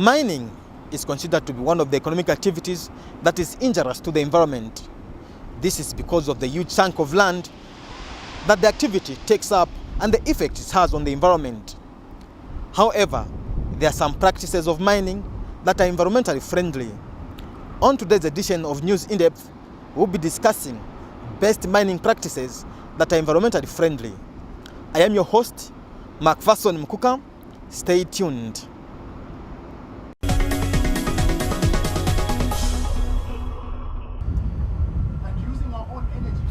Mining is considered to be one of the economic activities that is injurious to the environment. This is because of the huge chunk of land that the activity takes up and the effect it has on the environment. However, there are some practices of mining that are environmentally friendly. On today's edition of News In Depth, we'll be discussing best mining practices that are environmentally friendly. I am your host, Macpherson Mkuka. Stay tuned.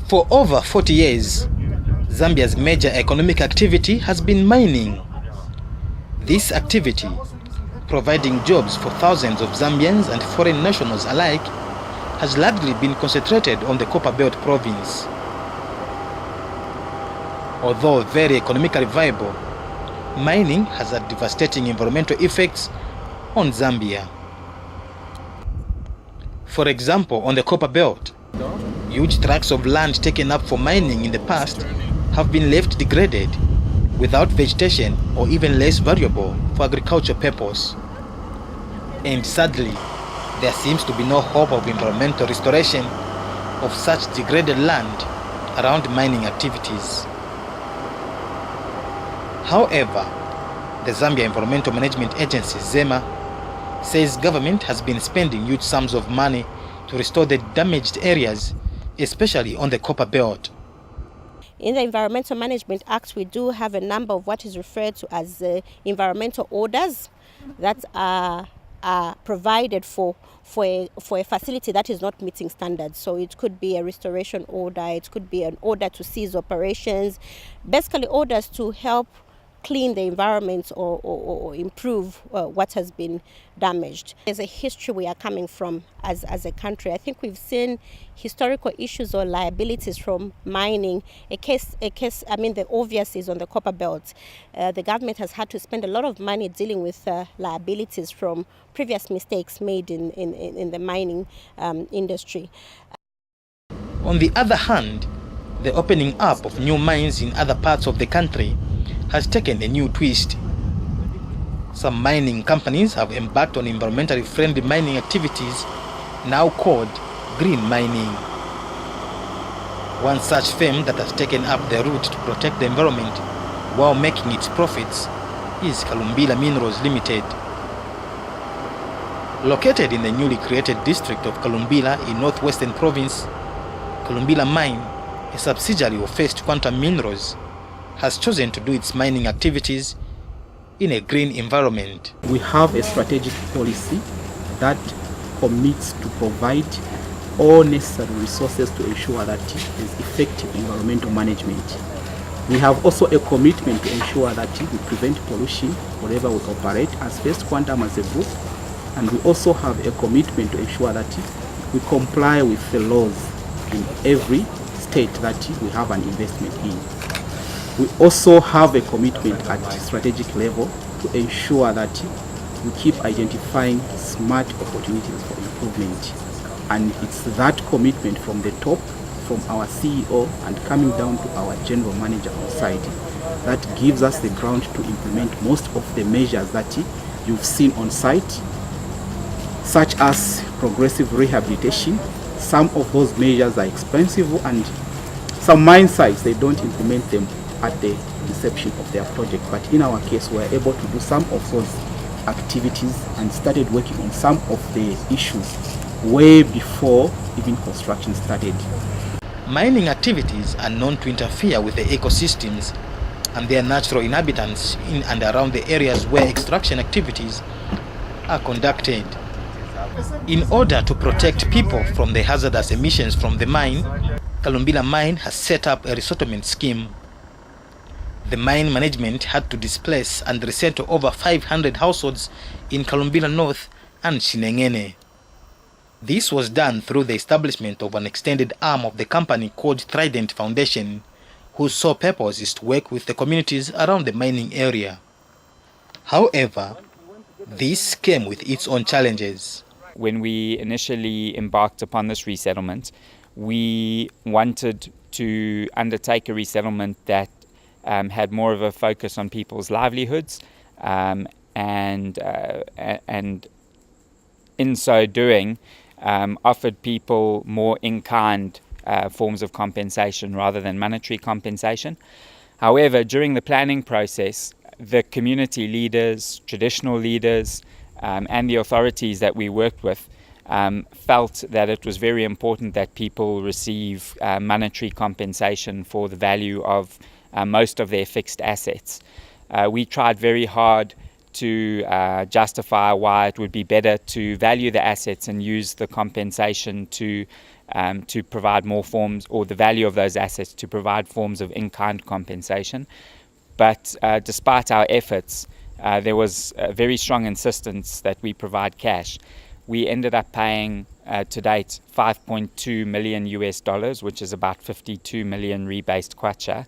For over 40 years, Zambia's major economic activity has been mining. This activity, providing jobs for thousands of Zambians and foreign nationals alike, has largely been concentrated on the Copperbelt province. Although very economically viable, mining has had devastating environmental effects on Zambia. For example, on the Copperbelt, huge tracts of land taken up for mining in the past have been left degraded, without vegetation or even less valuable for agricultural purpose. And sadly, there seems to be no hope of environmental restoration of such degraded land around mining activities. However, the Zambia Environmental Management Agency, ZEMA, says government has been spending huge sums of money to restore the damaged areas, especially on the Copperbelt. In the Environmental Management Act, we do have a number of what is referred to as environmental orders that are provided for a facility that is not meeting standards. So it could be a restoration order, it could be an order to cease operations, basically orders to help clean the environment or improve what has been damaged. There's a history we are coming from as a country. I think we've seen historical issues or liabilities from mining. A case, the obvious is on the Copperbelt. The government has had to spend a lot of money dealing with liabilities from previous mistakes made in the mining industry. On the other hand, the opening up of new mines in other parts of the country has taken a new twist. Some mining companies have embarked on environmentally friendly mining activities, now called green mining. One such firm that has taken up the route to protect the environment while making its profits is Kalumbila Minerals Limited. Located in the newly created district of Kalumbila in northwestern province, Kalumbila Mine, a subsidiary of First Quantum Minerals, has chosen to do its mining activities in a green environment. We have a strategic policy that commits to provide all necessary resources to ensure that there is effective environmental management. We have also a commitment to ensure that we prevent pollution wherever we operate as First Quantum as a group, and we also have a commitment to ensure that we comply with the laws in every state that we have an investment in. We also have a commitment at strategic level to ensure that we keep identifying smart opportunities for improvement. And it's that commitment from the top, from our CEO and coming down to our general manager on site, that gives us the ground to implement most of the measures that you've seen on site, such as progressive rehabilitation. Some of those measures are expensive, and some mine sites, they don't implement them at the inception of their project. But in our case, we were able to do some of those activities and started working on some of the issues way before even construction started. Mining activities are known to interfere with the ecosystems and their natural inhabitants in and around the areas where extraction activities are conducted. In order to protect people from the hazardous emissions from the mine, Kalumbila Mine has set up a resettlement scheme. The mine management had to displace and resettle over 500 households in Kalumbila North and Shinengene. This was done through the establishment of an extended arm of the company called Trident Foundation, whose sole purpose is to work with the communities around the mining area. However, this came with its own challenges. When we initially embarked upon this resettlement, we wanted to undertake a resettlement that had more of a focus on people's livelihoods and in so doing offered people more in-kind forms of compensation rather than monetary compensation. However, during the planning process, the community leaders, traditional leaders, and the authorities that we worked with felt that it was very important that people receive monetary compensation for the value of most of their fixed assets. We tried very hard to justify why it would be better to value the assets and use the compensation to provide more forms, or the value of those assets to provide forms of in-kind compensation. But despite our efforts, there was a very strong insistence that we provide cash. We ended up paying to date $5.2 million, which is about 52 million rebased kwacha,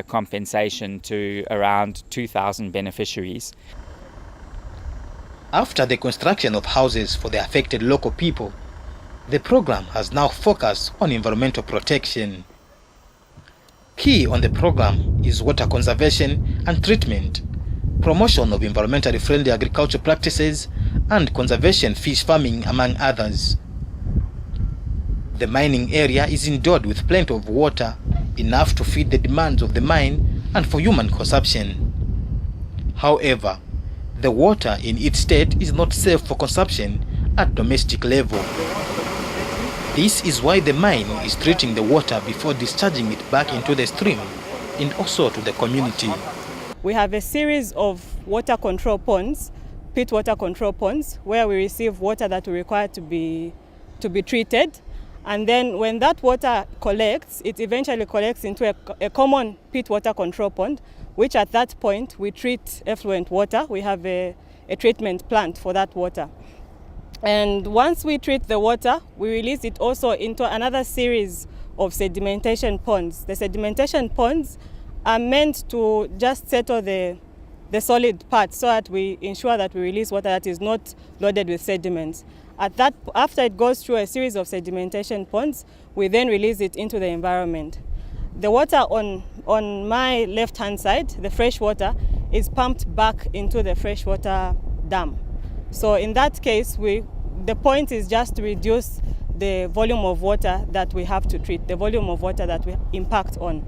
compensation to around 2,000 beneficiaries. After the construction of houses for the affected local people, the program has now focused on environmental protection. Key on the program is water conservation and treatment, promotion of environmentally friendly agricultural practices, and conservation fish farming, among others. The mining area is endowed with plenty of water, enough to feed the demands of the mine and for human consumption. However, the water in its state is not safe for consumption at domestic level. This is why the mine is treating the water before discharging it back into the stream and also to the community. We have a series of water control ponds, pit water control ponds, where we receive water that we require to be treated. And then when that water collects, it eventually collects into a common pit water control pond, which at that point we treat effluent water. We have a treatment plant for that water. And once we treat the water, we release it also into another series of sedimentation ponds. The sedimentation ponds are meant to just settle the solid part so that we ensure that we release water that is not loaded with sediments. After it goes through a series of sedimentation ponds, we then release it into the environment. The water on my left-hand side, the fresh water, is pumped back into the freshwater dam. So in that case, the point is just to reduce the volume of water that we have to treat, the volume of water that we impact on.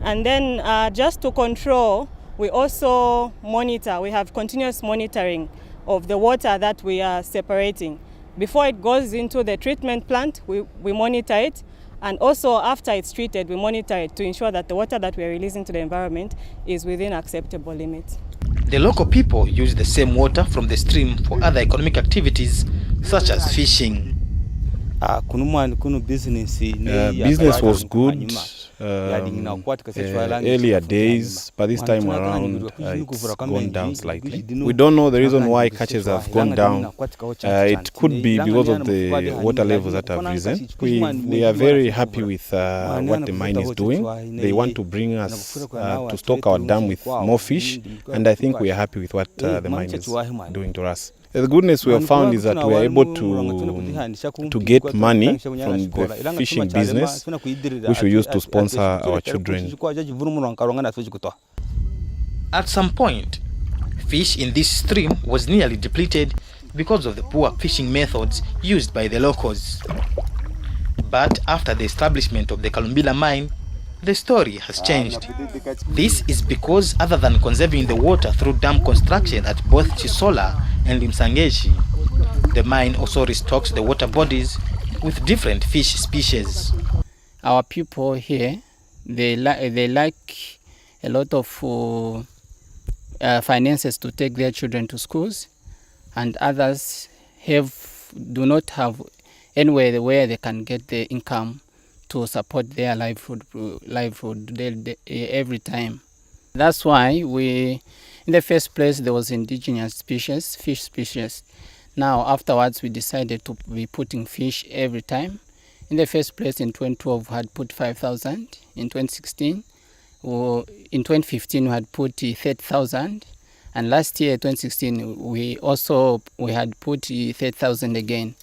And then just to control, we also monitor. We have continuous monitoring of the water that we are separating. Before it goes into the treatment plant, we monitor it. And also after it's treated, we monitor it to ensure that the water that we are releasing to the environment is within acceptable limits. The local people use the same water from the stream for other economic activities such as fishing. Business was good earlier days, but this time around it's gone down slightly. We don't know the reason why catches have gone down. It could be because of the water levels that have risen. We are very happy with what the mine is doing. They want to bring us to stock our dam with more fish, and I think we are happy with what the mine is doing to us. The goodness we have found is that we are able to get money from the fishing business, which we use to sponsor our children. At some point, fish in this stream was nearly depleted because of the poor fishing methods used by the locals. But after the establishment of the Kalumbila mine, the story has changed. This is because other than conserving the water through dam construction at both Chisola and Msangeshi, the mine also restocks the water bodies with different fish species. Our people here, they like a lot of finances to take their children to schools, and others do not have anywhere where they can get the income to support their livelihood every time. That's why in the first place, there was indigenous species, fish species. Now, afterwards, we decided to be putting fish every time. In the first place, in 2012, we had put 5,000. In 2016, in 2015, we had put 30,000. And last year, 2016, we had put 30,000 again.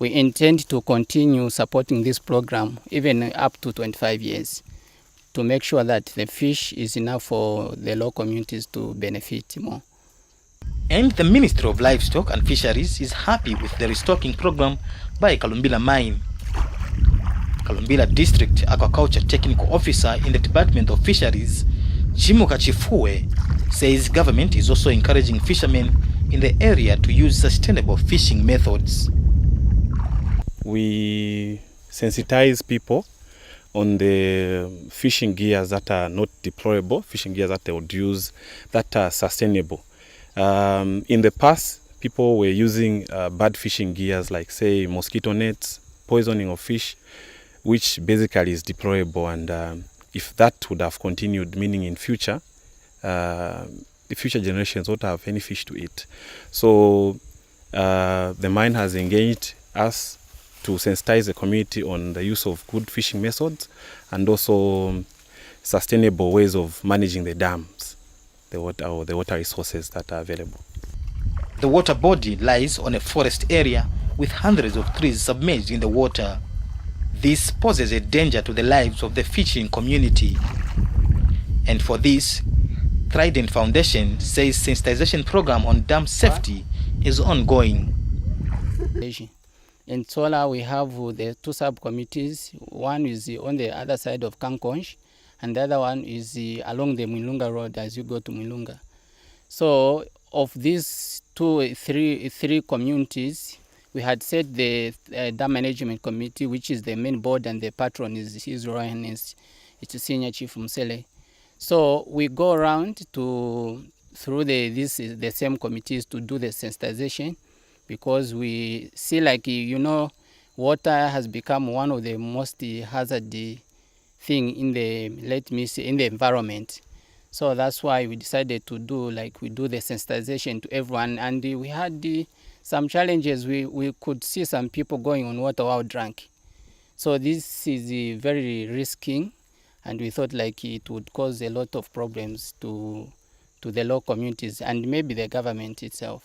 We intend to continue supporting this program even up to 25 years to make sure that the fish is enough for the local communities to benefit more. And the Ministry of Livestock and Fisheries is happy with the restocking program by Kalumbila Mine. Kalumbila District Aquaculture Technical Officer in the Department of Fisheries, Chimuka Chifue, says government is also encouraging fishermen in the area to use sustainable fishing methods. We sensitize people on the fishing gears that are not deployable, fishing gears that they would use that are sustainable. In the past, people were using bad fishing gears like, say, mosquito nets, poisoning of fish, which basically is deployable. And if that would have continued, meaning in future, the future generations won't have any fish to eat. So the mine has engaged us to sensitize the community on the use of good fishing methods and also sustainable ways of managing the dams, the water resources that are available. The water body lies on a forest area with hundreds of trees submerged in the water. This poses a danger to the lives of the fishing community. And for this, Trident Foundation says sensitization program on dam safety is ongoing. In Sola, we have the two sub-committees. One is on the other side of Kankonj, and the other one is along the Mwilunga Road as you go to Mwilunga. So of these three communities, we had set the Dam Management Committee, which is the main board, and the patron is His Royal Highness, it's Senior Chief Msele. So we go around through the same committees to do the sensitization, because we see, like, water has become one of the most hazardous thing in the environment. So that's why we decided to do the sensitization to everyone. And we had some challenges. We could see some people going on water while drunk. So this is very risky, and we thought it would cause a lot of problems to the local communities and maybe the government itself.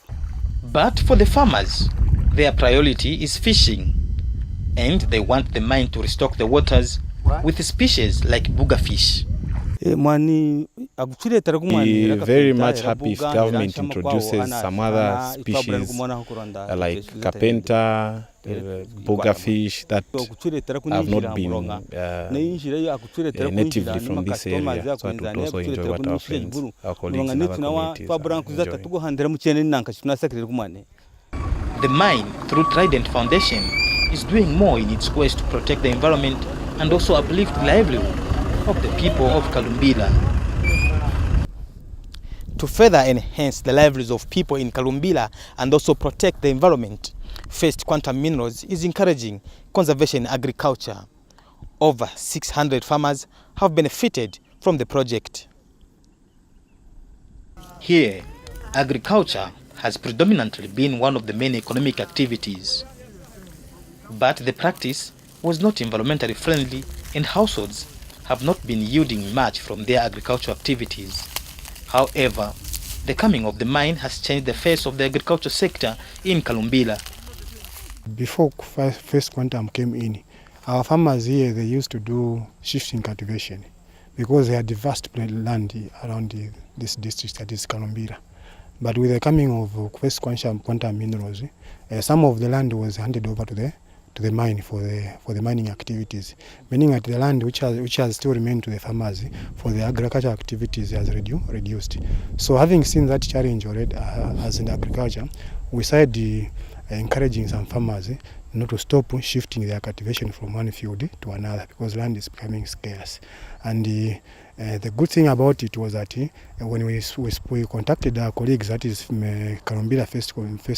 But for the farmers, their priority is fishing, and they want the mine to restock the waters with species like booger fish. Be very much happy if government introduces some other species like carpenter, booger fish that have not been natively from this area, so that would also enjoy what our friends, our colleagues in other communities are enjoying. The mine, through Trident Foundation, is doing more in its quest to protect the environment and also uplift the livelihood of the people of Kalumbila. To further enhance the livelihoods of people in Kalumbila and also protect the environment, First Quantum Minerals is encouraging conservation agriculture. Over 600 farmers have benefited from the project. Here, agriculture has predominantly been one of the main economic activities. But the practice was not environmentally friendly, and households have not been yielding much from their agricultural activities. However, the coming of the mine has changed the face of the agriculture sector in Kalumbila. Before First Quantum came in, our farmers here, they used to do shifting cultivation because they had vast land around this district, that is Kalumbila. But with the coming of First Quantum Minerals, some of the land was handed over to the mine for the mining activities, meaning that the land which has still remained to the farmers for the agricultural activities has reduced. So having seen that challenge already as in agriculture, we started encouraging some farmers not to stop shifting their cultivation from one field to another, because land is becoming scarce. And the good thing about it was that when we contacted our colleagues, that is Kalumbila First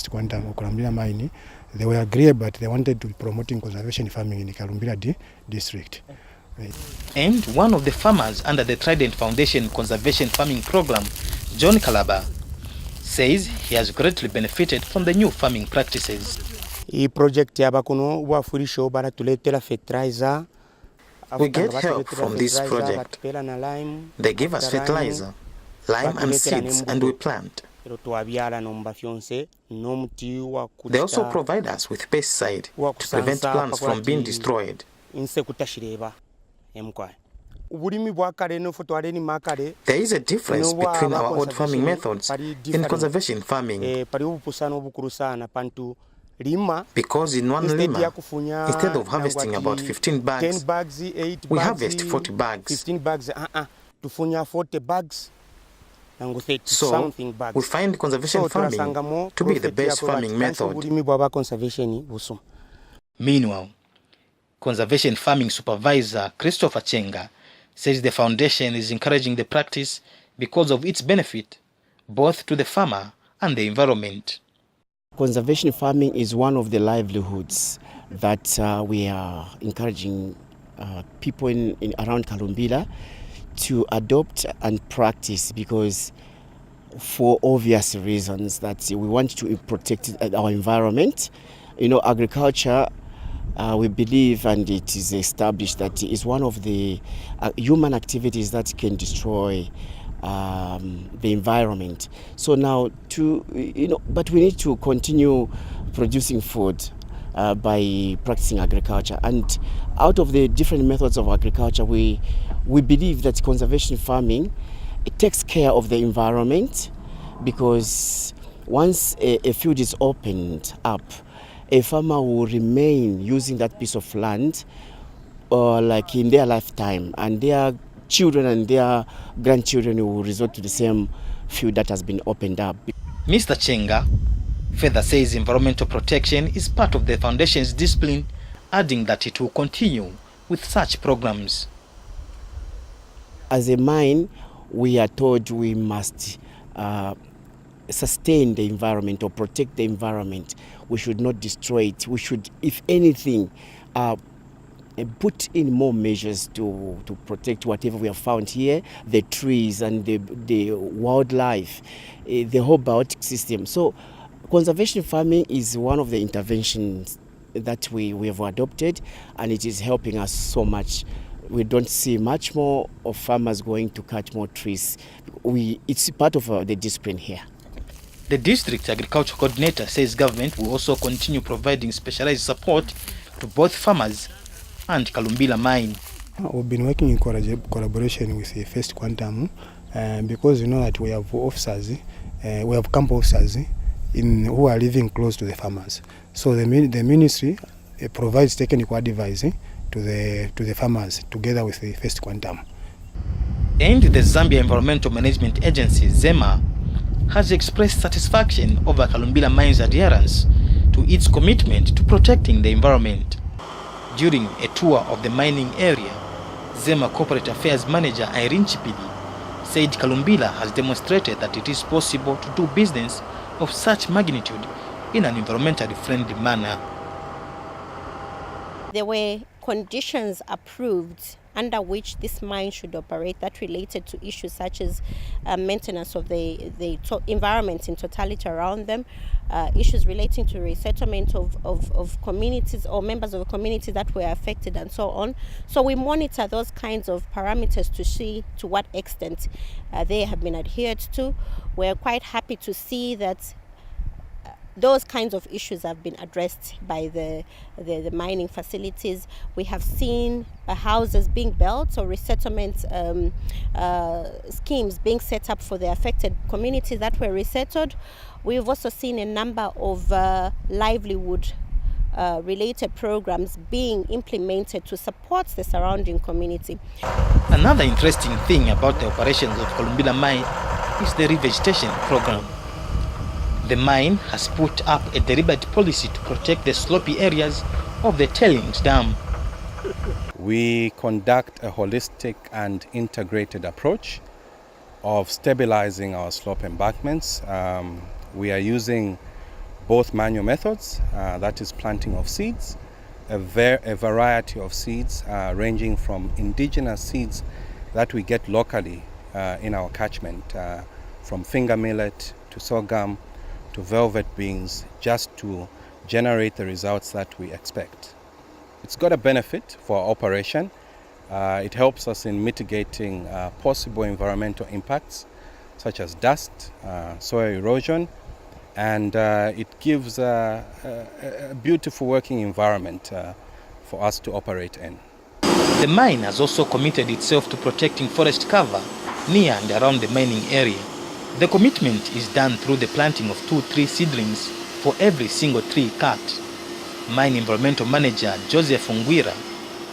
Quantum or Kalumbila Mine, they were agreeable, but they wanted to promoting conservation farming in the Kalumbila district. Right. And one of the farmers under the Trident Foundation Conservation Farming Program, John Kalaba, says he has greatly benefited from the new farming practices. We get help from this project. They give us fertilizer, lime and seeds, and we plant. They also provide us with pesticide to prevent plants from being destroyed. There is a difference between our old farming methods and conservation farming. Because in one lima, instead of harvesting about 15 bags, we harvest 40 bags. 15 bags, 40 bags. So, we find conservation farming to be the best farming method. Meanwhile, conservation farming supervisor Christopher Chenga says the foundation is encouraging the practice because of its benefit both to the farmer and the environment. Conservation farming is one of the livelihoods that we are encouraging people in around Kalumbila to adopt and practice, because for obvious reasons that we want to protect our environment. You know, agriculture, we believe, and it is established, that is one of the human activities that can destroy the environment. So now, but we need to continue producing food by practicing agriculture. And out of the different methods of agriculture, we believe that conservation farming, it takes care of the environment, because once a field is opened up, a farmer will remain using that piece of land like in their lifetime, and their children and their grandchildren will resort to the same field that has been opened up. Mr. Chenga further says environmental protection is part of the foundation's discipline, adding that it will continue with such programs. As a mine, we are told we must sustain the environment or protect the environment. We should not destroy it. We should, if anything, put in more measures to protect whatever we have found here, the trees and the wildlife, the whole biotic system. So conservation farming is one of the interventions that we have adopted, and it is helping us so much. We don't see much more of farmers going to cut more trees. It's part of the discipline here. The district agriculture coordinator says government will also continue providing specialized support to both farmers and Kalumbila mine. We've been working in collaboration with the First Quantum because you know that we have officers, we have camp officers who are living close to the farmers. So the ministry provides technical advice to the farmers together with the First Quantum. And the Zambia Environmental Management Agency, ZEMA, has expressed satisfaction over Kalumbila mine's adherence to its commitment to protecting the environment. During a tour of the mining area, ZEMA Corporate Affairs Manager Irene Chipidi said Kalumbila has demonstrated that it is possible to do business of such magnitude in an environmentally friendly manner. There were conditions approved under which this mine should operate that related to issues such as maintenance of the environment in totality around them, issues relating to resettlement of communities or members of the community that were affected and so on. So we monitor those kinds of parameters to see to what extent they have been adhered to. We're quite happy to see that those kinds of issues have been addressed by the mining facilities. We have seen houses being built or resettlement schemes being set up for the affected communities that were resettled. We've also seen a number of livelihood related programs being implemented to support the surrounding community. Another interesting thing about the operations of Kalumbila mine is the revegetation program. The mine has put up a deliberate policy to protect the slopy areas of the tailings dam. We conduct a holistic and integrated approach of stabilizing our slope embankments. We are using both manual methods, that is planting of seeds, a variety of seeds ranging from indigenous seeds that we get locally in our catchment, from finger millet to sorghum, to velvet beans, just to generate the results that we expect. It's got a benefit for our operation. It helps us in mitigating possible environmental impacts such as dust, soil erosion, and it gives a beautiful working environment for us to operate in. The mine has also committed itself to protecting forest cover near and around the mining area. The commitment is done through the planting of 2 tree seedlings for every single tree cut. Mine environmental manager Joseph Ngwira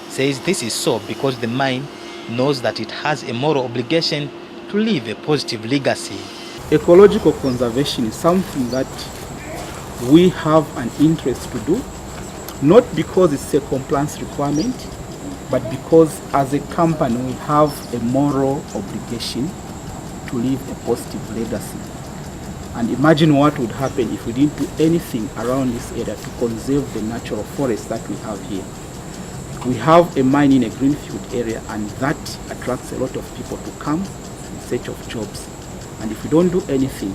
says this is so because the mine knows that it has a moral obligation to leave a positive legacy. Ecological conservation is something that we have an interest to do, not because it's a compliance requirement, but because as a company we have a moral obligation to leave a positive legacy. And imagine what would happen if we didn't do anything around this area to conserve the natural forest that we have here. We have a mine in a greenfield area, and that attracts a lot of people to come in search of jobs. And if we don't do anything,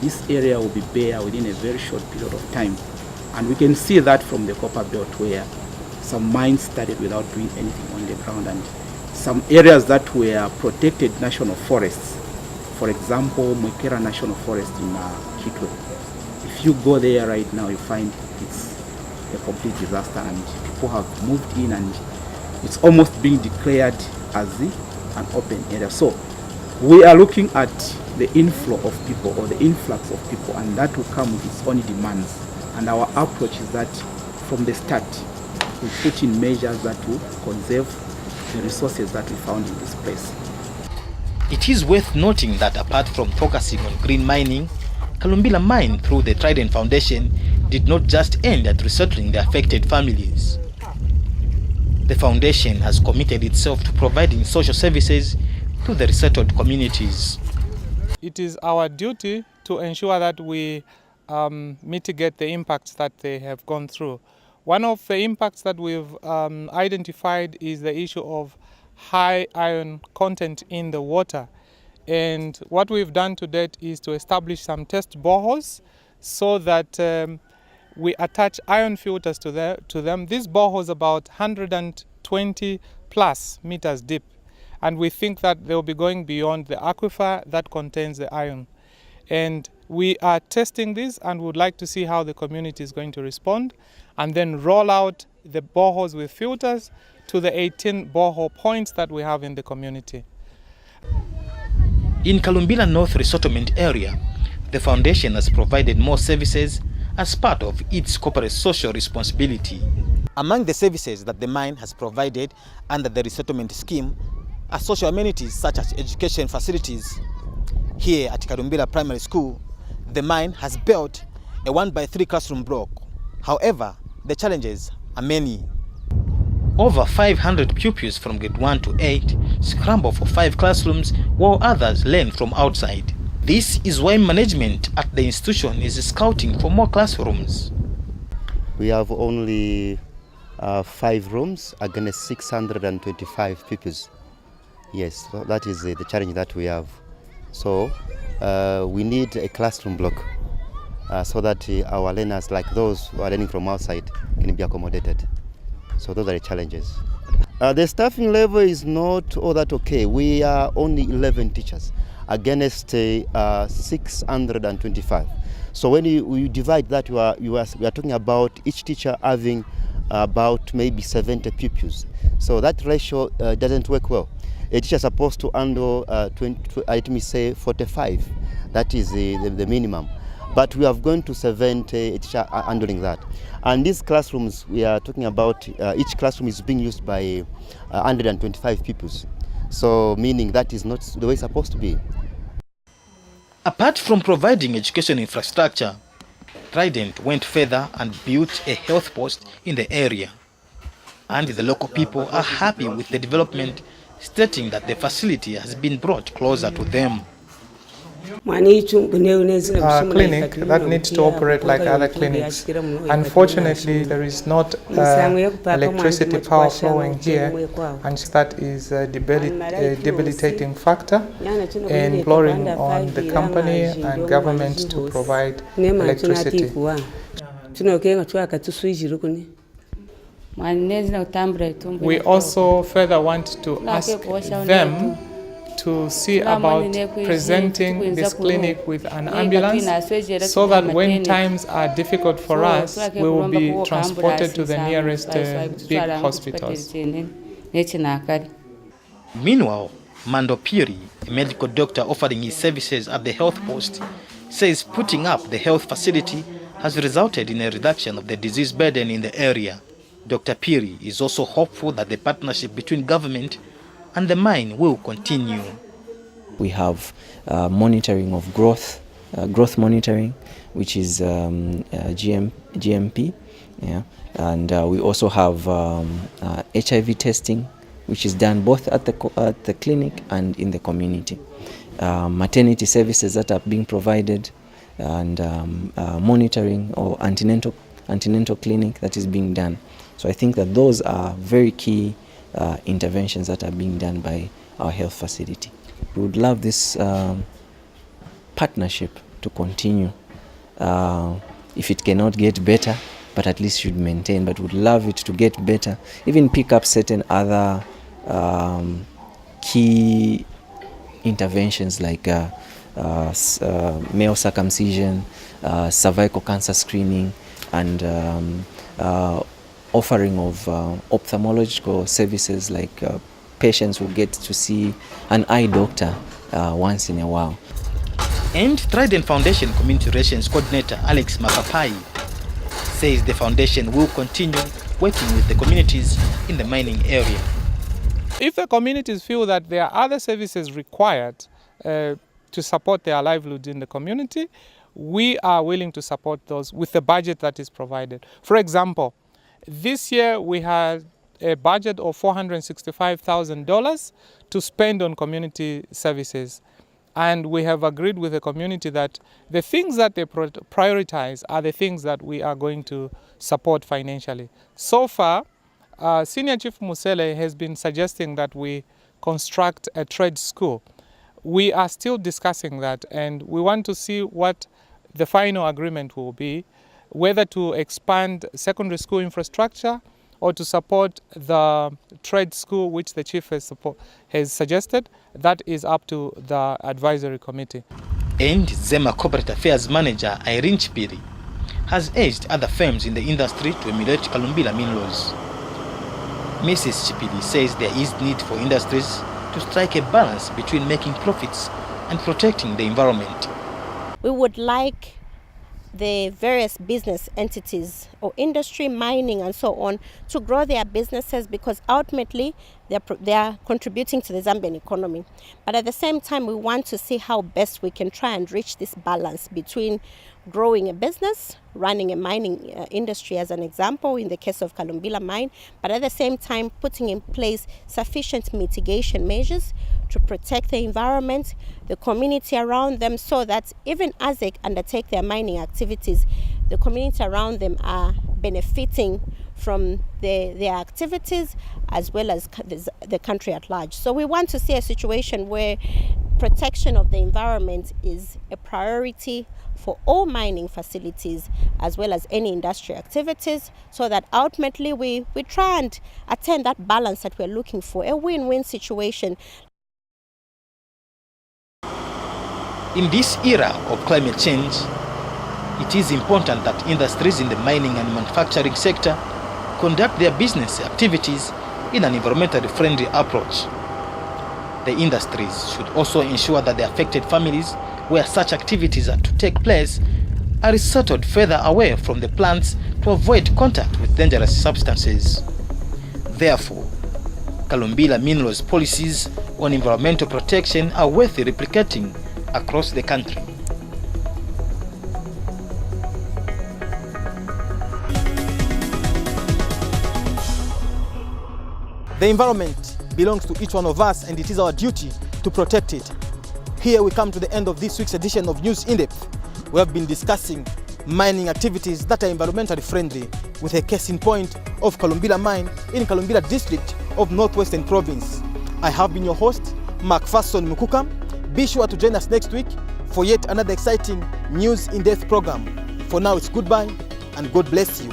this area will be bare within a very short period of time. And we can see that from the Copper Belt, where some mines started without doing anything on the ground, and some areas that were protected national forests. For example, Mwekera National Forest in Kitwe. If you go there right now, you find it's a complete disaster, and people have moved in, and it's almost being declared as an open area. So we are looking at the inflow of people, or the influx of people, and that will come with its own demands. And our approach is that from the start, we put in measures that will conserve the resources that we found in this place. It is worth noting that apart from focusing on green mining, Kalumbila Mine, through the Trident Foundation, did not just end at resettling the affected families. The foundation has committed itself to providing social services to the resettled communities. It is our duty to ensure that we mitigate the impacts that they have gone through. One of the impacts that we've identified is the issue of high iron content in the water. And what we've done to date is to establish some test boreholes so that we attach iron filters to them. These boreholes about 120 plus meters deep. And we think that they'll be going beyond the aquifer that contains the iron. And we are testing this and would like to see how the community is going to respond, and then roll out the boreholes with filters to the 18 borehole points that we have in the community. In Kalumbila North Resettlement Area, the foundation has provided more services as part of its corporate social responsibility. Among the services that the mine has provided under the resettlement scheme are social amenities such as education facilities. Here at Kalumbila Primary School, the mine has built a 1x3 classroom block. However, the challenges are many. Over 500 pupils from grade 1 to 8 scramble for 5 classrooms, while others learn from outside. This is why management at the institution is scouting for more classrooms. We have only 5 rooms against 625 pupils. Yes, so that is the challenge that we have. So we need a classroom block so that our learners, like those who are learning from outside, can be accommodated. So those are the challenges. The staffing level is not all that okay. We are only 11 teachers against 625. So when you divide that, we are talking about each teacher having about maybe 70 pupils. So that ratio doesn't work well. A teacher is supposed to handle 45. That is the minimum. But we have gone to 70 teacher handling that. And these classrooms, we are talking about, each classroom is being used by 125 pupils. So meaning that is not the way it's supposed to be. Apart from providing education infrastructure, Trident went further and built a health post in the area. And the local people are happy with the development, stating that the facility has been brought closer to them. A clinic that needs to operate like other clinics. Unfortunately, there is not electricity power flowing here, and that is a debilitating factor, imploring on the company and government to provide electricity. We also further want to ask them to see about presenting this clinic with an ambulance so that when times are difficult for us, we will be transported to the nearest big hospitals. Meanwhile, Mando Piri, a medical doctor offering his services at the health post, says putting up the health facility has resulted in a reduction of the disease burden in the area. Dr. Piri is also hopeful that the partnership between government and the mine will continue. We have monitoring of growth monitoring, which is GMP, yeah. And we also have HIV testing, which is done both at the clinic and in the community. Maternity services that are being provided, and monitoring or antenatal clinic that is being done. So I think that those are very key interventions that are being done by our health facility. We would love this partnership to continue. If it cannot get better, but at least should maintain, but would love it to get better, even pick up certain other key interventions like male circumcision, cervical cancer screening, and offering of ophthalmological services like patients who get to see an eye doctor once in a while. And Trident Foundation Community Relations Coordinator Alex Mapapai says the foundation will continue working with the communities in the mining area. If the communities feel that there are other services required to support their livelihood in the community, we are willing to support those with the budget that is provided. For example, this year we had a budget of $465,000 to spend on community services. And we have agreed with the community that the things that they prioritize are the things that we are going to support financially. So far, Senior Chief Musele has been suggesting that we construct a trade school. We are still discussing that, and we want to see what the final agreement will be, whether to expand secondary school infrastructure or to support the trade school which the chief has suggested. That is up to the advisory committee. And Zema Corporate Affairs Manager Irene Chipiri has urged other firms in the industry to emulate Kalumbila minerals. Mrs. Chipiri says there is need for industries to strike a balance between making profits and protecting the environment. We would like the various business entities or industry, mining and so on to grow their businesses, because ultimately they are contributing to the Zambian economy. But at the same time, we want to see how best we can try and reach this balance between growing a business, running a mining industry as an example in the case of Kalumbila mine, but at the same time putting in place sufficient mitigation measures to protect the environment, the community around them, so that even as they undertake their mining activities, the community around them are benefiting from their activities as well as the country at large. So we want to see a situation where protection of the environment is a priority for all mining facilities as well as any industrial activities, so that ultimately we try and attain that balance that we're looking for, a win-win situation. In this era of climate change, it is important that industries in the mining and manufacturing sector conduct their business activities in an environmentally friendly approach. The industries should also ensure that the affected families where such activities are to take place are resettled further away from the plants to avoid contact with dangerous substances. Therefore, Kalumbila Minerals policies on environmental protection are worth replicating across the country. The environment belongs to each one of us, and it is our duty to protect it. Here we come to the end of this week's edition of News In Depth. We have been discussing mining activities that are environmentally friendly, with a case in point of Kalumbila mine in Kalumbila district of Northwestern Province. I have been your host, Macpherson Mukuka. Be sure to join us next week for yet another exciting News In Depth program. For now, it's goodbye and God bless you.